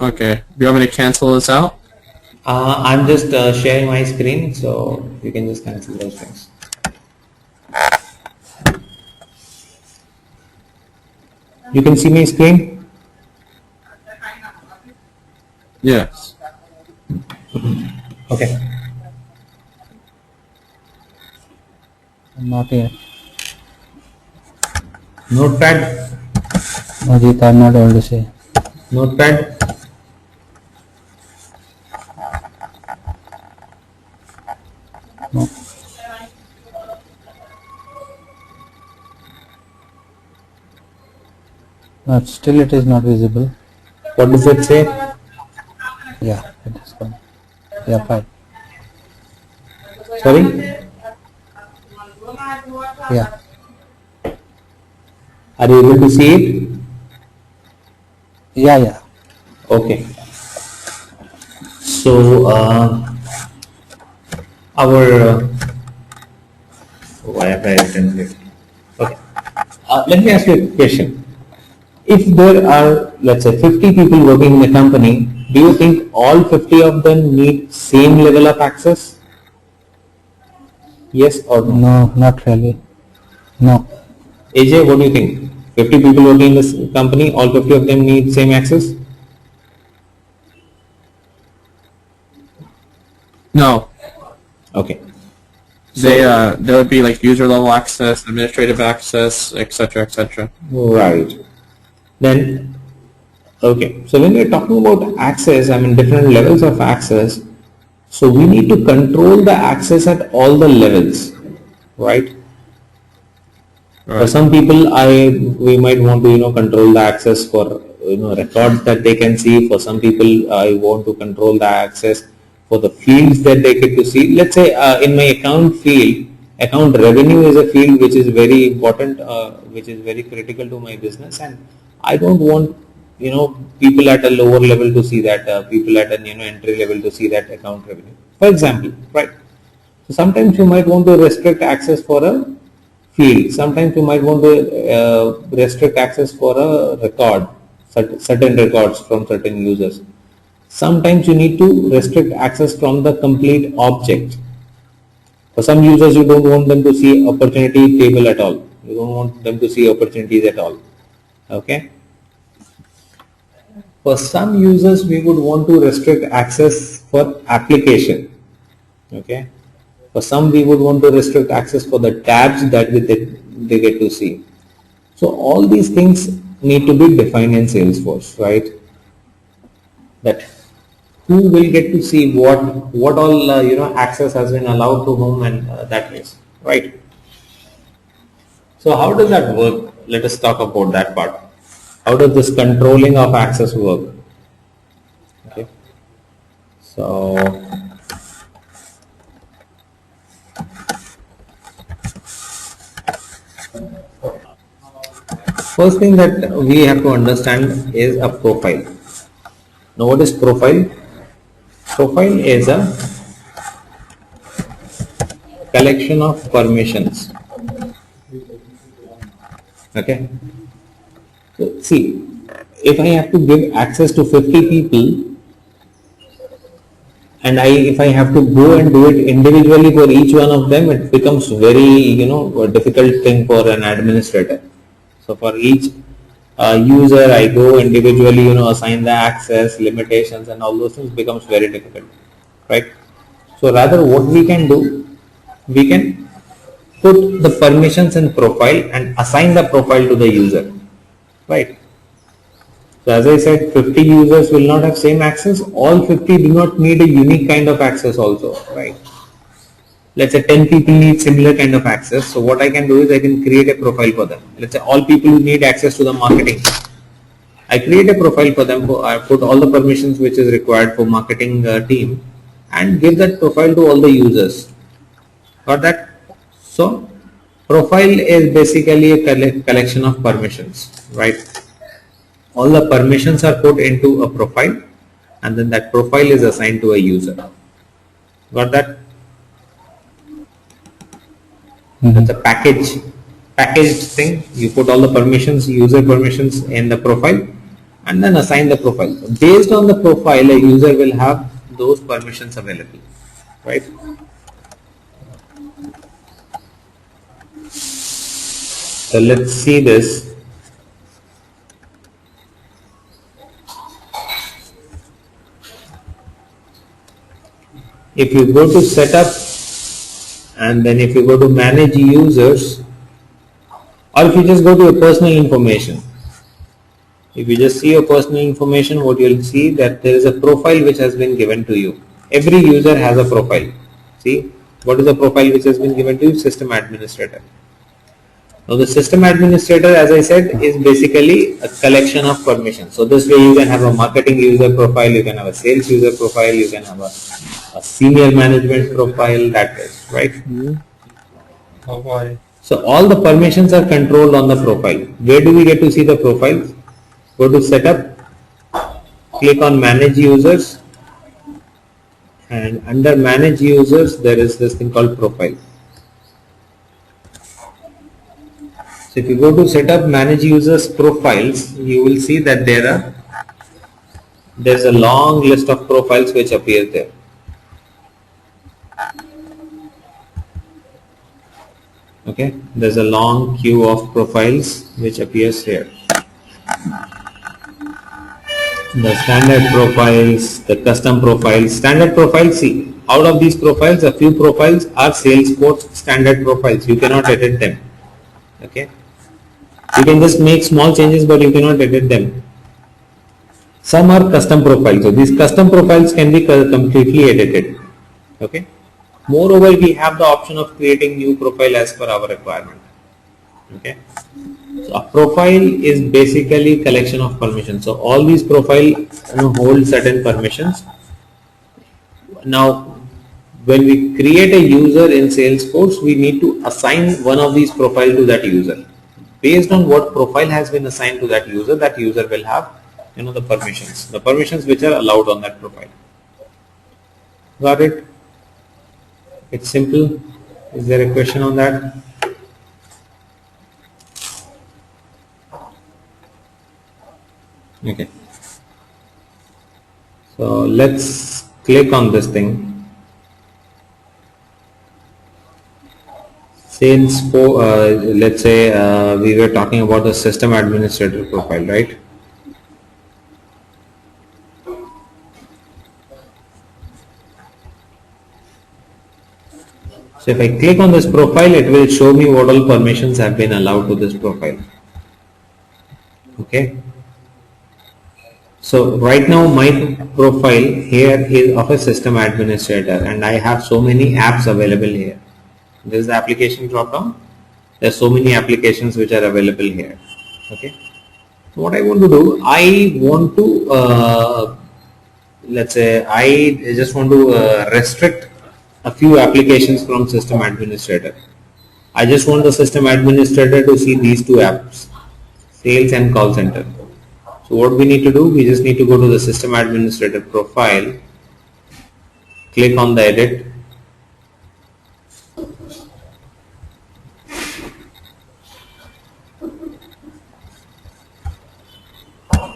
Okay. Do you want me to cancel this out? I'm just sharing my screen, so you can just cancel those things. You can see my screen? Yes. Okay. Not yet. Notepad? Ajit, I'm not able to see. Notepad? No. But still it is not visible. What does it say? Yeah, it is gone. Yeah, fine. Sorry? Yeah. Are you able to see it? Yeah. Okay. So, why have I written this? Okay. Let me ask you a question. If there are, let's say, 50 people working in a company, do you think all 50 of them need same level of access? Yes or no? No, not really. No. AJ, what do you think? 50 people working in this company, all 50 of them need same access? No. Okay. There would be like user level access, administrative access, etc., etc. Right. Then, okay. So when we're talking about access, I mean different levels of access, so we need to control the access at all the levels, right? For some people, we might want to control the access for records that they can see. For some people, I want to control the access for the fields that they get to see. Let's say in my account field, account revenue is a field which is very important, which is very critical to my business, and I don't want people at a lower level to see that, people at an entry level to see that account revenue. For example, right? So sometimes you might want to restrict access for a field. Sometimes you might want to restrict access for a record, certain records from certain users. Sometimes you need to restrict access from the complete object. For some users, you don't want them to see opportunity table at all. You don't want them to see opportunities at all. Okay. For some users, we would want to restrict access for application. Okay. For some, we would want to restrict access for the tabs that they get to see. So all these things need to be defined in Salesforce, right? That who will get to see what all access has been allowed to whom and that is right. So how does that work? Let us talk about that part. How does this controlling of access work? Okay. So first thing that we have to understand is a profile. Now what is profile? Profile is a collection of permissions. Okay. So see, if I have to give access to 50 people and if I have to go and do it individually for each one of them, it becomes very a difficult thing for an administrator. So for each user, I go individually assign the access, limitations, and all those things becomes very difficult, right? So rather, what we can do, we can put the permissions in profile and assign the profile to the user, right? So as I said, 50 users will not have same access. All 50 do not need a unique kind of access also, right? Let's say 10 people need similar kind of access. So what I can do is I can create a profile for them. Let's say all people who need access to the marketing. I create a profile for them. I put all the permissions which is required for marketing team and give that profile to all the users. Got that? So profile is basically a collection of permissions, right? All the permissions are put into a profile and then that profile is assigned to a user. Got that? That's a packaged thing. You put all the permissions, user permissions in the profile and then assign the profile. Based on the profile, a user will have those permissions available, right? So let's see this. If you go to setup and then if you go to manage users, or if you just go to your personal information, if you just see your personal information, what you'll see that there is a profile which has been given to you. Every user has a profile. See, what is the profile which has been given to you? System administrator. Now the system administrator, as I said, is basically a collection of permissions. So this way you can have a marketing user profile, you can have a sales user profile, you can have a senior management profile, that is, right? Oh boy. So all the permissions are controlled on the profile. Where do we get to see the profiles? Go to setup, click on manage users, and under manage users there is this thing called profile. So if you go to setup manage users profiles, you will see that there's a long list of profiles which appear there. Okay, there's a long queue of profiles which appears here. The standard profiles, the custom profiles, standard profiles, see, out of these profiles, a few profiles are Salesforce standard profiles. You cannot edit them. Okay. You can just make small changes, but you cannot edit them. Some are custom profiles. So these custom profiles can be completely edited. Okay. Moreover, we have the option of creating new profile as per our requirement. Okay. So a profile is basically collection of permissions. So all these profile hold certain permissions. Now, when we create a user in Salesforce, we need to assign one of these profile to that user. Based on what profile has been assigned to that user will have the permissions which are allowed on that profile. Got it? It's simple. Is there a question on that? Okay. So let's click on this thing. Let's say we were talking about the system administrator profile, right? So if I click on this profile, it will show me what all permissions have been allowed to this profile. Okay. So right now my profile here is of a system administrator and I have so many apps available here. This is the application drop down. There are so many applications which are available here. Okay. So what I want to do, I want to let's say I just want to restrict a few applications from system administrator. I just want the system administrator to see these two apps, sales and call center. So what we need to do, we just need to go to the system administrator profile, click on the edit,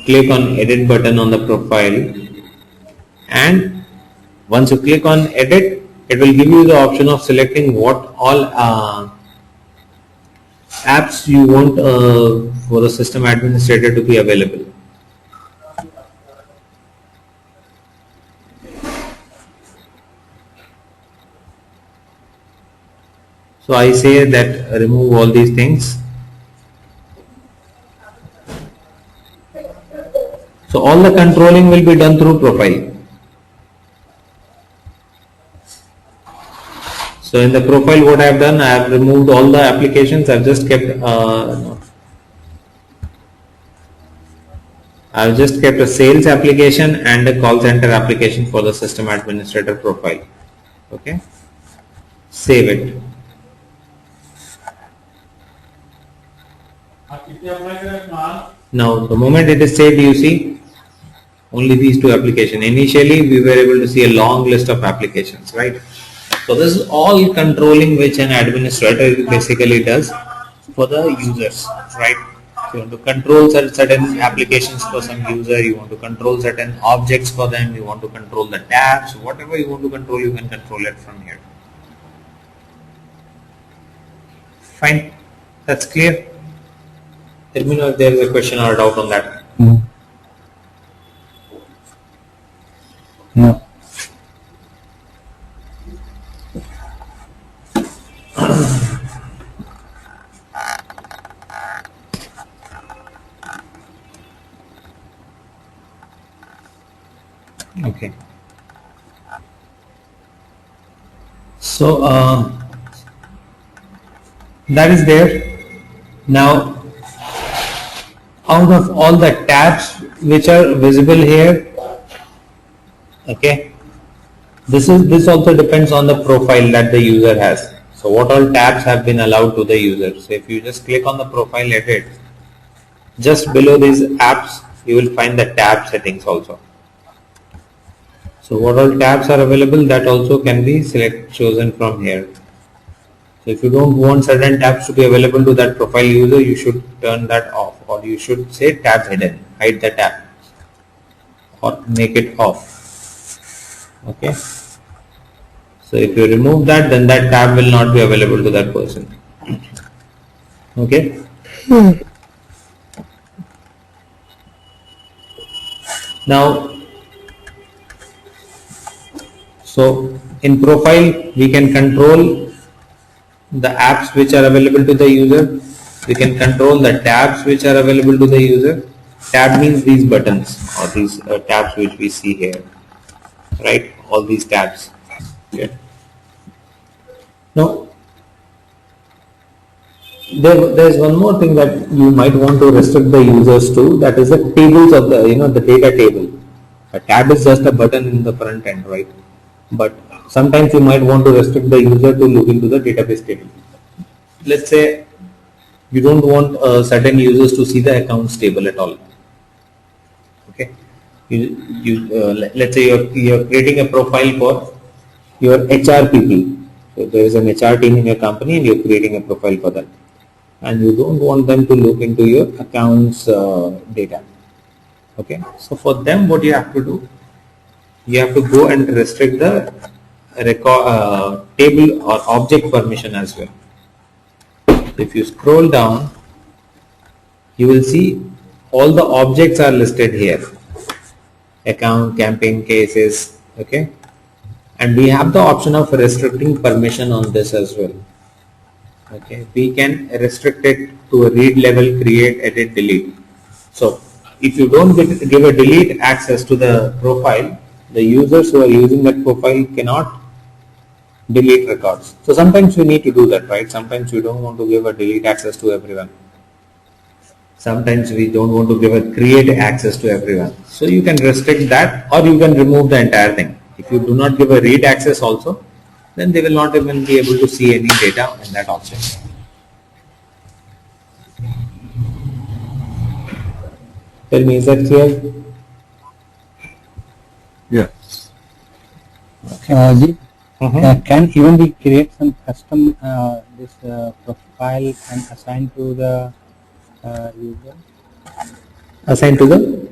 click on edit button on the profile, and once you click on edit, it will give you the option of selecting what all apps you want for the system administrator to be available. So I say that remove all these things. So all the controlling will be done through profile. So in the profile, what I have done, I have removed all the applications. I've just kept a sales application and a call center application for the system administrator profile. Okay, save it. Now the moment it is saved, you see only these two applications. Initially we were able to see a long list of applications, right? So this is all controlling which an administrator basically does for the users, right? You want to control certain applications for some user, you want to control certain objects for them, you want to control the tabs, whatever you want to control, you can control it from here. Fine, that's clear. Let me know if there is a question or a doubt on that. No. Okay. So that is there. Now, out of all the tabs which are visible here, okay, this also depends on the profile that the user has. So what all tabs have been allowed to the user. So if you just click on the profile edit, just below these apps, you will find the tab settings also. So what all tabs are available, that also can be chosen from here. So if you don't want certain tabs to be available to that profile user, you should turn that off, or you should say tabs hidden, hide the tab, or make it off. Okay. So if you remove that, then that tab will not be available to that person. Okay. Now, so in profile, we can control the apps which are available to the user. We can control the tabs which are available to the user. Tab means these buttons or these tabs which we see here, right? All these tabs. Okay. Now, there is one more thing that you might want to restrict the users to. That is the tables of the data table. A tab is just a button in the front end, right? But sometimes you might want to restrict the user to look into the database table. Let's say you don't want certain users to see the accounts table at all. Okay, let's say you're creating a profile for your HR people. So there is an HR team in your company, and you're creating a profile for that, and you don't want them to look into your accounts data. Okay, so for them, what you have to do, you have to go and restrict the table or object permission as well. If you scroll down, you will see all the objects are listed here: account, campaign, cases. Okay, and we have the option of restricting permission on this as well. Okay, we can restrict it to a read level, create, edit, delete. So if you don't give a delete access to the profile, the users who are using that profile cannot delete records. So sometimes we need to do that, right? Sometimes we don't want to give a delete access to everyone. Sometimes we don't want to give a create access to everyone. So you can restrict that, or you can remove the entire thing. If you do not give a read access also, then they will not even be able to see any data in that object. Tell me, is that clear? Yes. Can even we create some custom this profile and assign to the user? Assign to the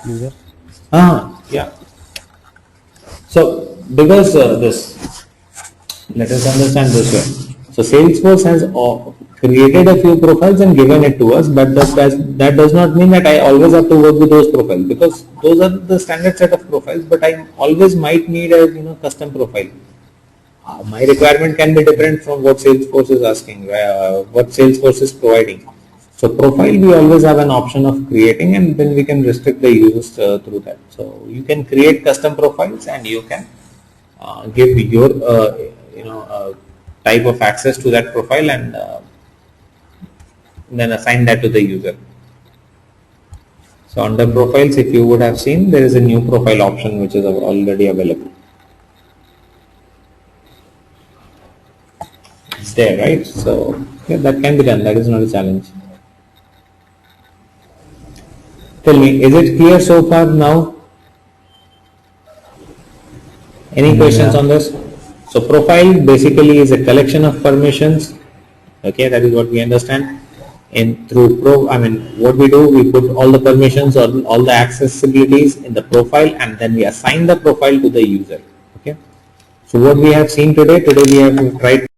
User. Yeah. So because let us understand this way. So Salesforce has created a few profiles and given it to us, but that does not mean that I always have to work with those profiles, because those are the standard set of profiles, but I always might need a custom profile. My requirement can be different from what Salesforce is asking, what Salesforce is providing. So profile, we always have an option of creating, and then we can restrict the users through that. So you can create custom profiles, and you can give your type of access to that profile, and then assign that to the user. So under profiles, if you would have seen, there is a new profile option which is already available. It's there, right? So yeah, that can be done. That is not a challenge. Tell me, is it clear so far now? Any questions on this? So profile basically is a collection of permissions Okay, that is what we understand. And through what we do, we put all the permissions or all the accessibilities in the profile, and then we assign the profile to the user. Okay. So what we have seen today we have tried